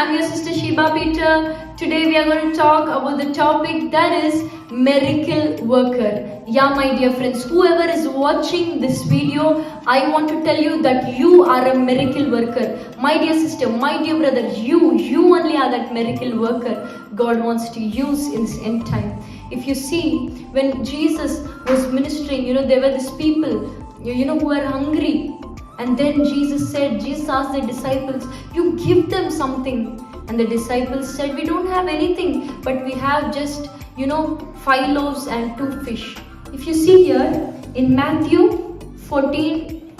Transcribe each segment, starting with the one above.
I'm your sister Sheba Peter. Today we are going to talk about the topic that is miracle worker. Yeah, my dear friends, whoever is watching this video, I want to tell you that you are a miracle worker. My dear sister, my dear brother, you only are that miracle worker God wants to use in this end time. If you see, when Jesus was ministering, there were these people, who were hungry. And then Jesus asked the disciples, you give them something. And the disciples said, we don't have anything, but we have just, 5 loaves and 2 fish. If you see here, in Matthew 14,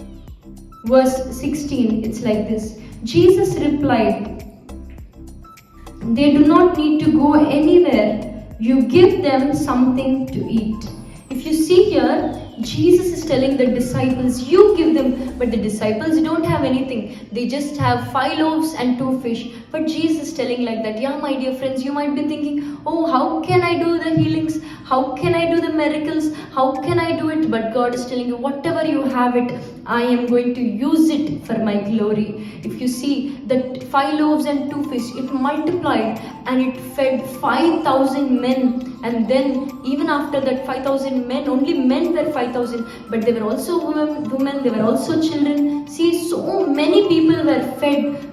verse 16, it's like this. Jesus replied, they do not need to go anywhere. You give them something to eat. If you see here, Jesus is telling the disciples, you give them, but the disciples don't have anything. They just have 5 loaves and 2 fish. But Jesus is telling like that. Yeah, my dear friends, you might be thinking, oh, how can I do the healings? How can I do the miracles? How can I do it? But God is telling you, whatever you have it, I am going to use it for my glory. If you see that 5 loaves and 2 fish, it multiplied and it fed 5,000 men. And then even after that 5,000 men, only men were 5,000, but there were also women, there were also children. See, so many people were fed.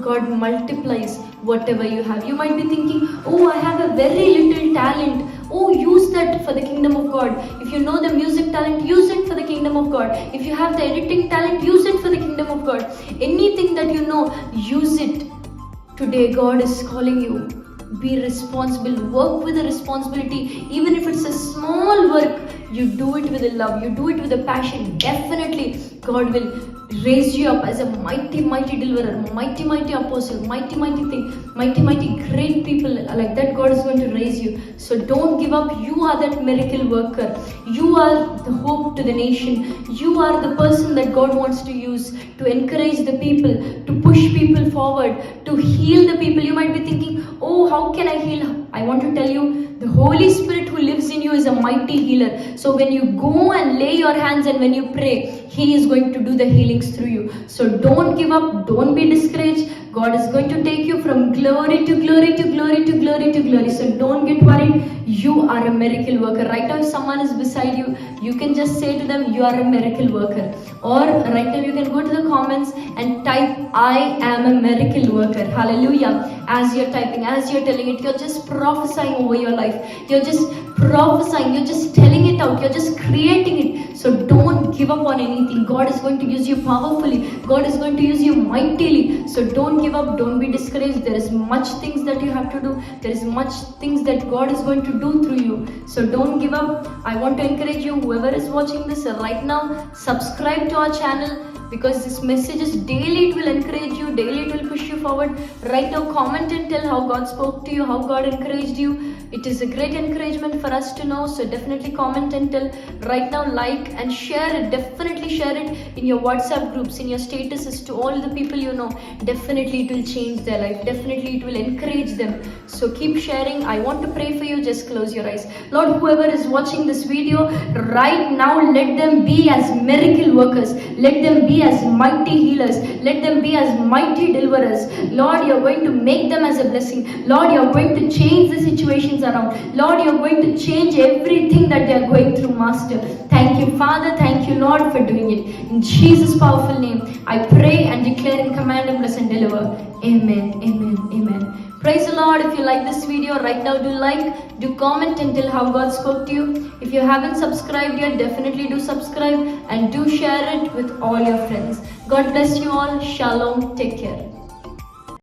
God multiplies whatever you have. You might be thinking, oh, I have a very little talent. Oh, use that for the kingdom of God. If you know the music talent, use it for the kingdom of God. If you have the editing talent, use it for the kingdom of God. Anything that you know, use it. Today, God is calling you. Be responsible. Work with a responsibility. Even if it's a small work, you do it with a love. You do it with a passion. Definitely, God will raise you up as a mighty deliverer, mighty apostle, mighty thing, mighty great people like that. God is going to raise you. So don't give up. You are that miracle worker. You are the hope to the nation. You are the person that God wants to use to encourage the people, to push people forward, to heal the people. You might be thinking, oh, how can I heal? I want to tell you, the Holy Spirit who lives in you is a mighty healer. So when you go and lay your hands and when you pray, He is going to do the healings through you. So don't give up. Don't be discouraged. God is going to take you from glory to glory to glory to glory to glory. So don't get worried. You are a miracle worker. Right now, if someone is beside you, you can just say to them, you are a miracle worker. Or right now, you can go to the comments and type, I am a miracle worker. Hallelujah. As you're typing, as you're telling it, you're just prophesying over your life. You're just prophesying. You're just telling it out. You're just creating it. So don't give up on anything. God is going to use you powerfully. God is going to use you mightily. So don't give up. Don't be discouraged. There is much things that you have to do. There is much things that God is going to do through you. So don't give up. I want to encourage you, whoever is watching this right now, subscribe to our channel, because this message is daily. It will encourage you, daily it will push you forward. Right now, comment and tell how God spoke to you, how God encouraged you. It is a great encouragement for us to know. So definitely comment and tell. Right now, like and share it. Definitely share it in your WhatsApp groups, in your statuses, to all the people you know. Definitely it will change their life. Definitely it will encourage them. So keep sharing. I want to pray for you. Just close your eyes. Lord, whoever is watching this video right now, let them be as miracle workers. Let them be as mighty healers. Let them be as mighty deliverers. Lord, you're going to make them as a blessing. Lord, you're going to change the situations around. Lord, you're going to change everything that they're going through, Master. Thank you, Father. Thank you, Lord, for doing it. In Jesus' powerful name, I pray and declare and command and bless and deliver. Amen, amen, amen. Praise the Lord. If you like this video right now, do like, do comment and tell how God spoke to you. If you haven't subscribed yet, definitely do subscribe and do share it with all your friends. God bless you all. Shalom. Take care.